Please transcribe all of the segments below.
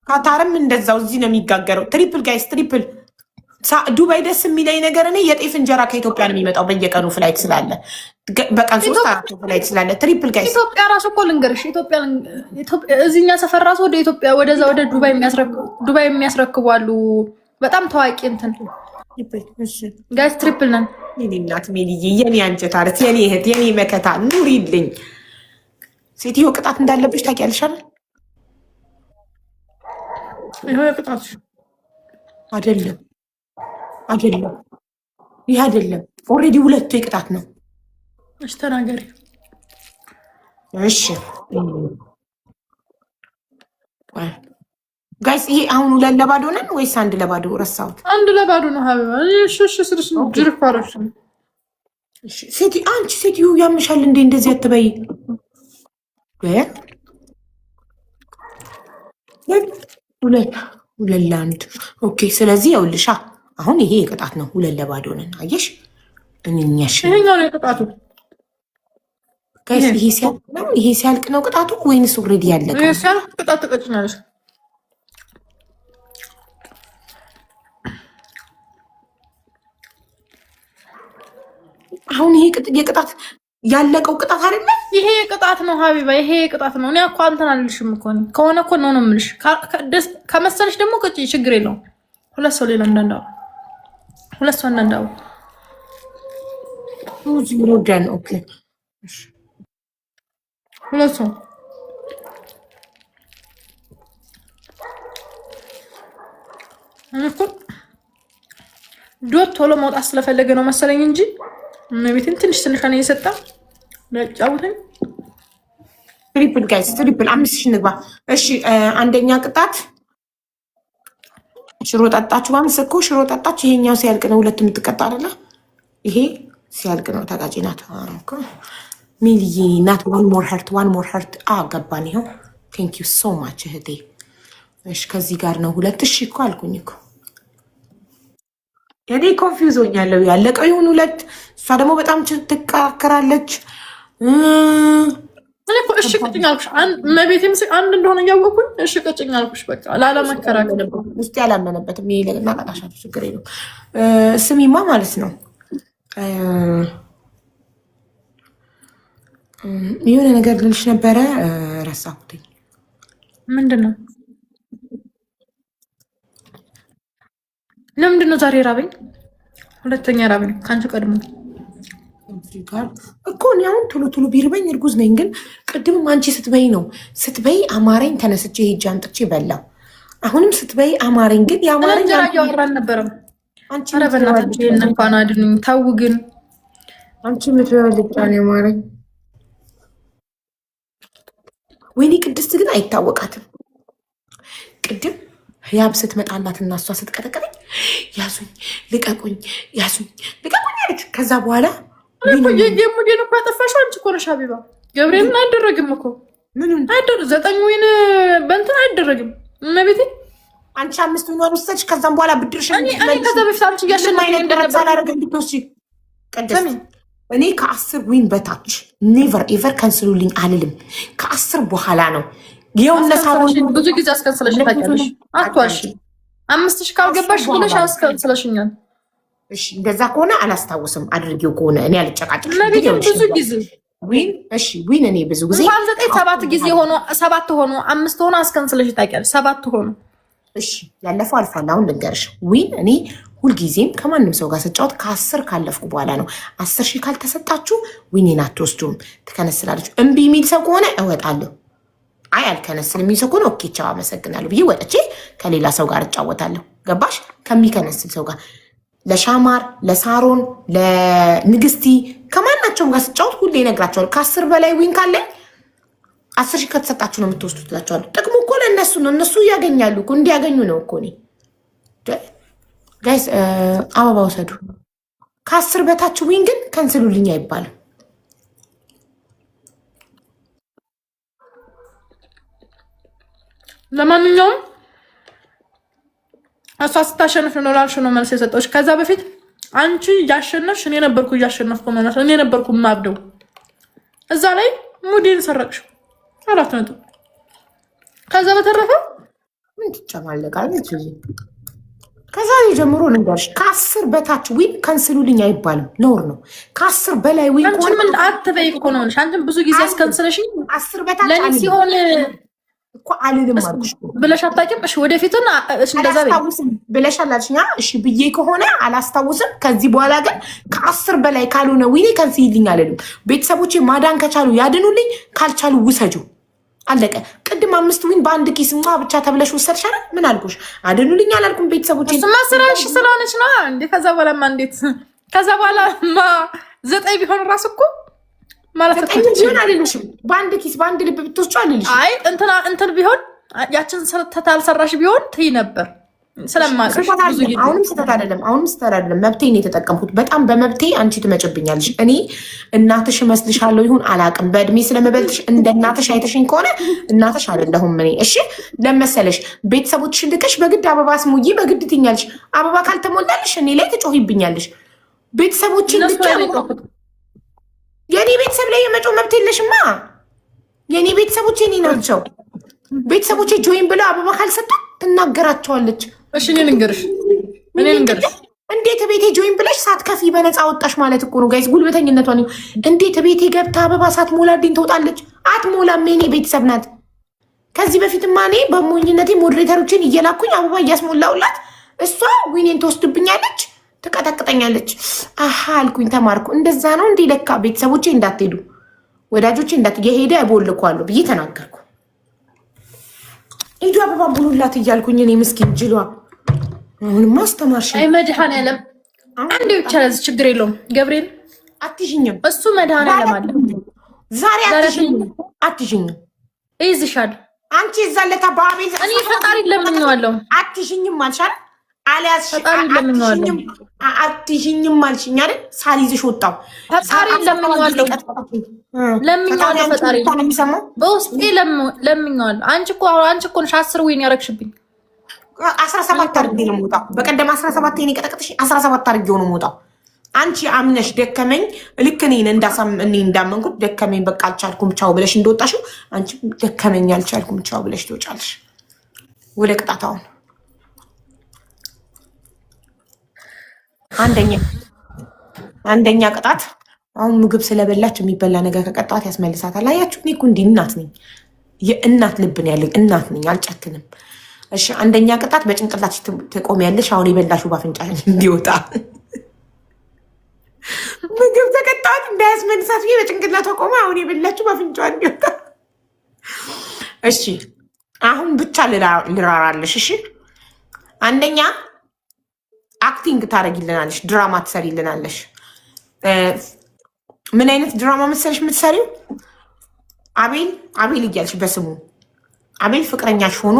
ካታርም እንደዛው እዚህ ነው የሚጋገረው። ትሪፕል ጋይስ ትሪፕል። ዱባይ ደስ የሚለኝ ነገር እኔ የጤፍ እንጀራ ከኢትዮጵያ ነው የሚመጣው በየቀኑ ፍላይት ስላለ፣ በቀን 3-4 ፍላይት ስላለ። ትሪፕል ጋይስ ኢትዮጵያ ራሱ እኮ ልንገርሽ፣ ኢትዮጵያ እዚህኛ ሰፈር ራሱ ወደ ኢትዮጵያ ወደዛ ወደ ዱባይ የሚያስረክቡ አሉ። በጣም ታዋቂ እንትን ጋይስ ትሪፕል ነን። የኔ እናት ሜልዬ፣ የኔ አንጀት አረት፣ የኔ እህት፣ የኔ መከታ ኑሪልኝ። ሴትዮ ቅጣት እንዳለብሽ ታውቂያለሽ አይደል? ይሄ ቅጣት አይደለም ይሄ አይደለም። ኦልሬዲ ሁለቱ የቅጣት ነው። እሺ ተናገሪ። እሺ ጋይስ፣ ይሄ አሁን 2-2 ነን ወይስ 1-2? ረሳሁት። 1-2 ነው ሀቢባ። እሺ ስልሽ ነው ጅርፋሮሽ። እሺ አንቺ ሴትዮ ያምሻል እንዴ? እንደዚህ አትበይ። 2-1 ኦኬ። ስለዚህ ይኸውልሻ አሁን ይሄ የቅጣት ነው። 2-2 ነን። አየሽ እንኛሽ። ይሄኛው ነው ቅጣቱ ጋይስ። ይሄ ሲያልቅ ነው ቅጣቱ ወይንስ ኦልሬዲ ያለቀ? ይሄ ሲያልቅ ቅጣት ተቀጭኛለሽ። አሁን ይሄ የቅጣት ያለቀው ቅጣት አይደለ? ይሄ ቅጣት ነው ሀቢባ፣ ይሄ ቅጣት ነው። እኔ እኮ አንተን አልልሽም እኮ ከሆነ እኮ ነው የምልሽ። ከመሰለሽ ደግሞ ቅጭ፣ ችግር የለውም። ሁለት ሰው ሌላ እንዳንዳው፣ ሁለት ሰው እንዳንዳው። ኦኬ ሁለት ሰው እኮ ዶት ቶሎ መውጣት ስለፈለገ ነው መሰለኝ እንጂ ቤትን ትንሽ ነው እየሰጣ ለጫውተኝ። ትሪፕል ጋይስ ትሪፕል 5000 ንግባ። እሺ አንደኛ ቅጣት ሽሮ ጠጣችሁ። ባንስ እኮ ሽሮ ጠጣችሁ። ይሄኛው ሲያልቅ ነው ሁለቱ የምትቀጣ አይደለ? ይሄ ሲያልቅ ነው ተጋጪ ናት እኮ ሚልዬ ናት። ዋን ሞር ሀርት ገባን። ይኸው ቴንክ ዩ ሶ ማች እህቴ። እሺ ከዚህ ጋር ነው 2000 እኮ አልኩኝ እኮ እኔ ኮንፊውዝ ሆኛለሁ። ያለቀው ይሁን 2። እሷ ደግሞ በጣም ትከራከራለች። እኔ እኮ እሺ ቅጭኝ አልኩሽ። መቤቴም አንድ እንደሆነ እያወቅኩኝ እሺ ቅጭኝ አልኩሽ። በቃ ላለመከራከር ውስጥ ያላመነበትም ይሄ ለና ቀጣሻችሁ ችግር የለውም። ስሚማ ማለት ነው የሆነ ነገር ልልሽ ነበረ ረሳሁትኝ። ምንድን ነው? ለምንድን ነው ዛሬ ራበኝ? ሁለተኛ ራበኝ ከአንቺ ቀድሞ እኮ እኔ አሁን ቶሎ ቢርበኝ እርጉዝ ነኝ። ግን ቅድምም አንቺ ስትበይ አማረኝ ተነስቼ ሄጄ አምጥቼ በላው። አሁንም ስትበይ አማረኝ። ግን የአማረኝ እያወራን ነበረም። ኧረ በእናታችሁ ይሄን እንኳን አድኑኝ ተው። ግን አንቺ ምትበልጫ ነው የማረኝ። ወይኔ ቅድስት ግን አይታወቃትም። ቅድም ህያብ ስትመጣላት እና እሷ ስትቀጠቀጠኝ ያዙኝ ልቀቁኝ አለች። ከዛ በኋላ ሙዴን እኮ ያጠፋሽው አንቺ እኮ ነሽ ሀቢባ። ገብርኤልን አይደረግም እኮ ምንም 9 ወይን በእንትን አይደረግም። እመቤቴ አንቺ 5 ዊን ወሰድሽ። ከዛም በኋላ ብድርሽ ከዛ በፊት አንቺ እያሸነፍ እንድትወስጂ ቅድስት። እኔ ከ10 ዊን በታች ኔቨር ኤቨር ከንስሉልኝ አልልም። ከ10 በኋላ ነው ብዙ ጊዜ አስከንስለሽ ታውቂያለሽ። አትዋሺ። 5000 ካልገባሽ ብለሽ አስከንስለሽኛል። እሺ እንደዛ ከሆነ አላስታውስም። አድርጌው ከሆነ እኔ አልጨቃጭም። ብዙ ጊዜ ዊን እኔ ብዙ ጊዜ 7 ጊዜ ሆኖ 7 ሆኖ 5 ሆኖ አስከንስለሽ ታውቂያለሽ። 7 ሆኖ እሺ ያለፈው አልፏል። አሁን ልንገርሽ ዊን እኔ ሁልጊዜም ከማንም ሰው ጋር ስጫወት ከ10 ካለፍኩ በኋላ ነው። 10,000 ካልተሰጣችሁ ዊኔን አትወስዱም፣ ትከነስላለች። እምቢ የሚል ሰው ከሆነ እወጣለሁ። አይ አልከነስል የሚል ሰው ከሆነ ኦኬ ቻው አመሰግናለሁ ብዬ ወጥቼ ከሌላ ሰው ጋር እጫወታለሁ። ገባሽ? ከሚከነስል ሰው ጋር ለሻማር፣ ለሳሮን፣ ለንግስቲ ከማናቸውም ጋር ስጫወት ሁሌ ይነግራቸዋል። ከ10 በላይ ዊን ካለኝ 10,000 ከተሰጣችሁ ነው የምትወስዱት እላቸዋለሁ። ጥቅሙ እኮ ለእነሱ ነው። እነሱ ያገኛሉ እኮ እንዲያገኙ ነው እኮ እኔ ጋይስ አበባ ውሰዱ። ከ10 በታች ዊን ግን ከንስሉልኝ አይባልም። ለማንኛውም እሷ ስታሸንፍ ነው ላልሽ ነው መልስ የሰጠሁሽ። ከዛ በፊት አንቺ እያሸነፍሽ እኔ ነበርኩ እያሸነፍኩ ማለት እኔ ነበርኩ ማብደው። እዛ ላይ ሙዴን ሰረቅሽው 4 ነጥብ። ከዛ በተረፈ ትጨማለቃለች። ከዛ ጀምሮ ልንገርሽ ከ10 በታች ዊን ከንስሉልኝ አይባልም፣ ነውር ነው። ከ10 በላይ ዊን አንቺ ምን አትበይ እኮ ነው። አንቺም ብዙ ጊዜ አስከንስለሽኝ 10 በታች ለኔ ሲሆን እኮ አልልም አልኩሽ ብለሽ አታውቂም። እሺ ወደፊቱን እሺ እንደዛ ብለሻል አልሽኝ። እሺ ብዬ ከሆነ አላስታውስም። ከዚህ በኋላ ግን ከ10 በላይ ካልሆነ ዊኔ ከንስይልኝ አልልም። ቤተሰቦቼ ማዳን ከቻሉ ያድኑልኝ፣ ካልቻሉ ውሰጁ። አለቀ። ቅድም 5 ዊን በአንድ ኪስ ብቻ ተብለሽ ወሰድሻል። ምን አልኩሽ? አድኑልኝ አላልኩም። ቤተሰቦቼ እሱማ ስራሽ ስለሆነች ነው እንዴ። ከዛ በኋላማ እንዴት ከዛ በኋላማ 9 ቢሆን ራሱ እኮ ማለት ነው ቢሆን አልልሽም። በአንድ ኪስ በአንድ ልብ ብትወስጪ አልልሽም። አይ እንትን ቢሆን ያችን ታልሰራሽ ቢሆን ትይ ነበር ስለማቀሽ። አሁንም ስህተት አይደለም፣ አሁንም ስህተት አይደለም። መብቴን የተጠቀምኩት በጣም በመብቴ። አንቺ ትመጭብኛለሽ። እኔ እናትሽ እመስልሻለሁ ይሁን አላውቅም። በእድሜ ስለመበልጥሽ እንደ እናትሽ አይተሽኝ ከሆነ እናትሽ አይደለሁም እኔ። እሺ ለመሰለሽ ቤተሰቦችሽን ልከሽ በግድ አበባ ስሙዬ በግድ ትኛለሽ። አበባ ካልተሞላልሽ እኔ ላይ ትጮሂብኛለሽ። ቤተሰቦችን ልከ የኔ ቤተሰብ ላይ የመጮህ መብት የለሽማ። የኔ ቤተሰቦች የኔ ናቸው። ቤተሰቦቼ ጆይን ብለው አበባ ካልሰጡ ትናገራቸዋለች። እሺ እኔ ልንገርሽ እንዴት ቤቴ ጆይን ብለሽ ሳትከፊ በነፃ ወጣሽ ማለት እኮ ነው ጋይስ። ጉልበተኝነቷን እንዴት ቤቴ ገብታ አበባ ሳትሞላልኝ ትወጣለች? አትሞላም። የኔ ቤተሰብ ናት። ከዚህ በፊትማ እኔ በሞኝነቴ ሞዴሬተሮችን እየላኩኝ አበባ እያስሞላውላት እሷ ዊኔን ትወስድብኛለች፣ ትቀጠቅጠኛለች። አሃ አልኩኝ፣ ተማርኩ። እንደዛ ነው እንዴ ለካ። ቤተሰቦቼ እንዳትሄዱ፣ ወዳጆቼ የሄደ እቦልኳለሁ ብዬ ተናገርኩ። ሂዱ አበባ ሙሉላት እያልኩኝ እኔ ምስኪን ጅሏ። አሁንም አስተማርሽ። አይ መድኃኒዓለም አንዴ ብቻ ለዚህ ችግር የለውም። ገብርኤል አትሽኝም። እሱ መድኃኒዓለም አለ። ዛሬ አትሽኝም። ይዝሻል። አንቺ እዛለታ በአቤል እኔ ፈጣሪ ለምኜዋለሁ። አትሽኝም አልሻል አትሽኝም አልሽኝ አይደል? ሳልይዝሽ ወጣሁ። ፈጣሪ ለምኜዋለሁ። ፈጣሪ በውስጤ ለምኜዋለሁ። አንቺ እኮ ነሽ 10 ዊን ያረግሽብኝ። 17 አድርጌ ነው የምወጣው። በቀደም 17 የኔ ቀጠቅጥሽ 17 አድርጌው ነው የምወጣው። አንቺ አምነሽ ደከመኝ ልክ እኔን እንዳመንኩት ደከመኝ በቃ አልቻልኩም ቻው ብለሽ እንደወጣሽው አንቺ ደከመኝ አልቻልኩም ቻው ብለሽ ትወጫለሽ ወደ ቅጣታውን። አንደኛ ቅጣት አሁን ምግብ ስለበላች የሚበላ ነገር ከቀጣት ያስመልሳታል። አያችሁ እኔ እኮ እንዲህ እናት ነኝ፣ የእናት ልብን ያለኝ እናት ነኝ፣ አልጨክንም። እሺ አንደኛ ቅጣት በጭንቅላትሽ ትቆሚያለሽ። አሁን የበላሽው ባፍንጫሽ እንዲወጣ ምግብ ተቀጣት እንዳያስመልሳት ብዬ በጭንቅላቷ ቆመ። አሁን የበላችው ባፍንጫዋ እንዲወጣ። እሺ አሁን ብቻ ልራራለሽ። እሺ አንደኛ አክቲንግ ታደርጊልናለሽ፣ ድራማ ትሰሪልናለሽ። ምን አይነት ድራማ መሰለሽ የምትሰሪው? አቤል እያልሽ በስሙ አቤል ፍቅረኛሽ ሆኖ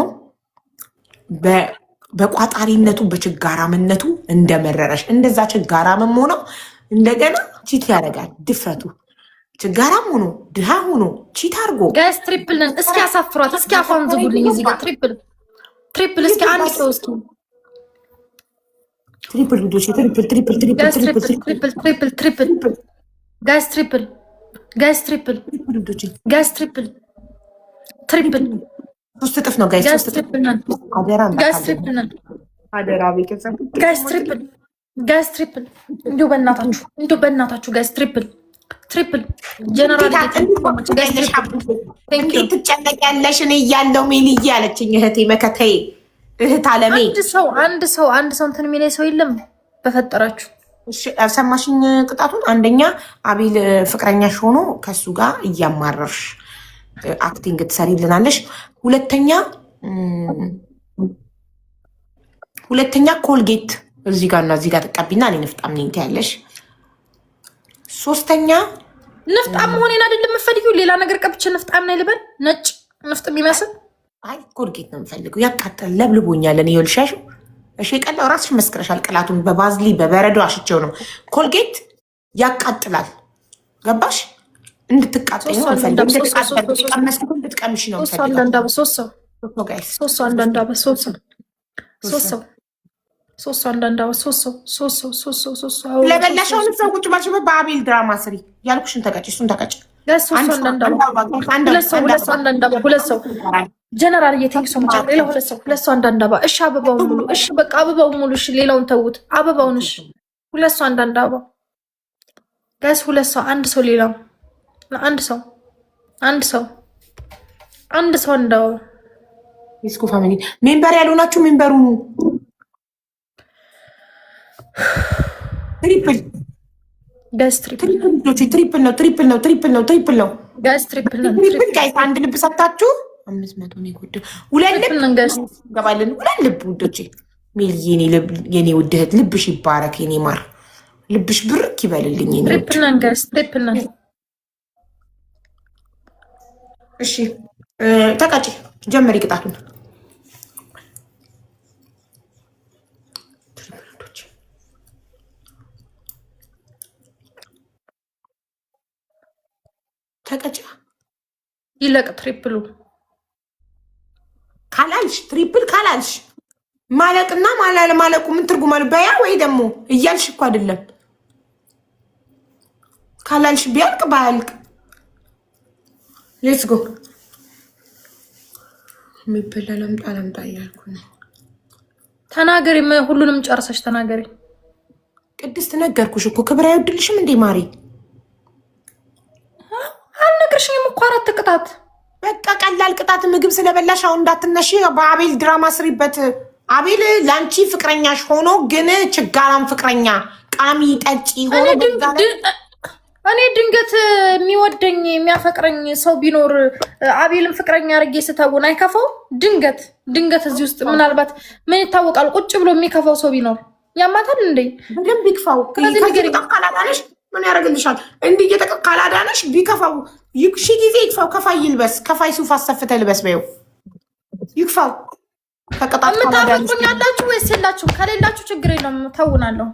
በቋጣሪነቱ በችጋራምነቱ እንደመረረሽ እንደዛ ችጋራምም ሆነው እንደገና ቺት ያደርጋል። ድፍረቱ ችጋራም ሆኖ ድሃ ሆኖ ቺት አድርጎ ጋይስ ትሪፕል ነን። እስኪ አሳፍሯት፣ እስኪ አፏን ዝጉልኝ። እዚህ ጋር ትሪፕል እስኪ አንድ ሰው እስኪ ትሪፕል ልጆች ትሪፕል ሶስት እጥፍ ነው ጋይስ። ሶስት እጥፍ አደራ ቤተሰብ ጋይስ ትሪፕል እንዲሁ በእናታችሁ ጋይስ ትሪፕል ጀነራል እንዴት ትጨነቂያለሽ? እኔ እያለሁ ሜልዬ አለችኝ እህቴ መከታዬ እህት አለሜ። አንድ ሰው እንትን የሚለኝ ሰው የለም በፈጠራችሁ። ሰማሽኝ ቅጣቱን? አንደኛ አቤል ፍቅረኛሽ ሆኖ ከሱ ጋር እያማረርሽ አክቲንግ ትሰሪልናለሽ። ሁለተኛ ኮልጌት እዚህ ጋር እና እዚህ ጋር ትቀቢና እኔ ንፍጣም ነኝ ትያለሽ። ሶስተኛ ንፍጣም መሆኔን አይደለም የምፈልጊው፣ ሌላ ነገር ቀብቼ ንፍጣም ነኝ ልበል? ነጭ ንፍጥ የሚመስል አይ ኮልጌት ነው የምፈልገው። ያቃጠል ለብልቦኛል። እኔ ይልሻሽ እሺ፣ ቀላው ራስሽ መስክረሻል። ቅላቱን በባዝሊ በበረዶ አሽቼው ነው። ኮልጌት ያቃጥላል። ገባሽ? እንድትቃጠኝ ነው ፈልግ። እንድትቀምሽ ነው ለበላሻው ሰው ቁጭ ባልሽበት በአቤል ድራማ ስሪ ያልኩሽን ተቀጭ፣ እሱን ተቀጭ። ሁለት ሰው ጀነራል የቴንክ ሶ ማች። ሌላ ሁለት ሰው አንዳንድ አበባ። እሺ አበባውን ሙሉ። እሺ በቃ አበባውን ሙሉ። እሺ ሌላውን ተውት። አበባውን እሺ ሁለት ሰው አንዳንድ አበባ ጋይስ። ሁለት ሰው አንድ ሰው ሌላው አንድ ሰው እንደው ዲስኮ ፋሚሊ ሜምበር ያልሆናችሁ ሜምበሩ ትሪፕል ጋይስ ትሪፕል ነው ጋይስ ትሪፕል ነው ጋይስ። አንድ ልብ ሰጣችሁ 500 ነው የጎደው። ሁለት ልብ ገባለን። ሁለት ልብ ውዶቼ። ሜልዬ የኔ ውድ እህት ልብሽ ይባረክ የኔ ማር፣ ልብሽ ብርክ ይበልልኝ የኔ ውድ። ትሪፕል ነው ጋይስ ትሪፕል ነው። እሺ ተቀጪ ጀመሪ ቅጣቱን። ተቀጫ ይለቅ ትሪፕሉ ካላልሽ ትሪፕል ካላልሽ ማለቅና ማለቁ ምን ትርጉም አለው? በያ ወይ ደግሞ እያልሽ እኮ አይደለም። ካላልሽ ቢያልቅ ባያልቅ ሌትስ ጎ። የሚበላ ለምጣ እያልኩ ነው። ተናገሪ፣ ሁሉንም ጨርሰሽ ተናገሪ። ቅድስት ነገርኩሽ እኮ ክብር አይወድልሽም እንዴ ማሪ? አልነግርሽኝም እኮ 4 ቅጣት። በቃ ቀላል ቅጣት። ምግብ ስለበላሽ አሁን እንዳትነሺ። በአቤል ድራማ ስሪበት። አቤል ለአንቺ ፍቅረኛሽ ሆኖ ግን ችጋራም ፍቅረኛ ቃሚ ጠጪ ሆኖ እኔ ድንገት የሚወደኝ የሚያፈቅረኝ ሰው ቢኖር አቤልን ፍቅረኛ አድርጌ ስተውን አይከፋው? ድንገት እዚህ ውስጥ ምናልባት ምን ይታወቃል፣ ቁጭ ብሎ የሚከፋው ሰው ቢኖር ያማታል እንዴ? በደንብ ይክፋው። ካላዳነሽ ምን ያደርግልሻል? እንዲህ እየጠቀቅ ካላዳነሽ ቢከፋው ሺ ጊዜ ይክፋው። ከፋይ ይልበስ፣ ከፋይ ሱፍ አሰፍተ ልበስ በይው። ይክፋው። ከቅጣት የምታፈቁኝ ያላችሁ ወይስ የላችሁም? ከሌላችሁ ችግር የለውም ተውናለሁ።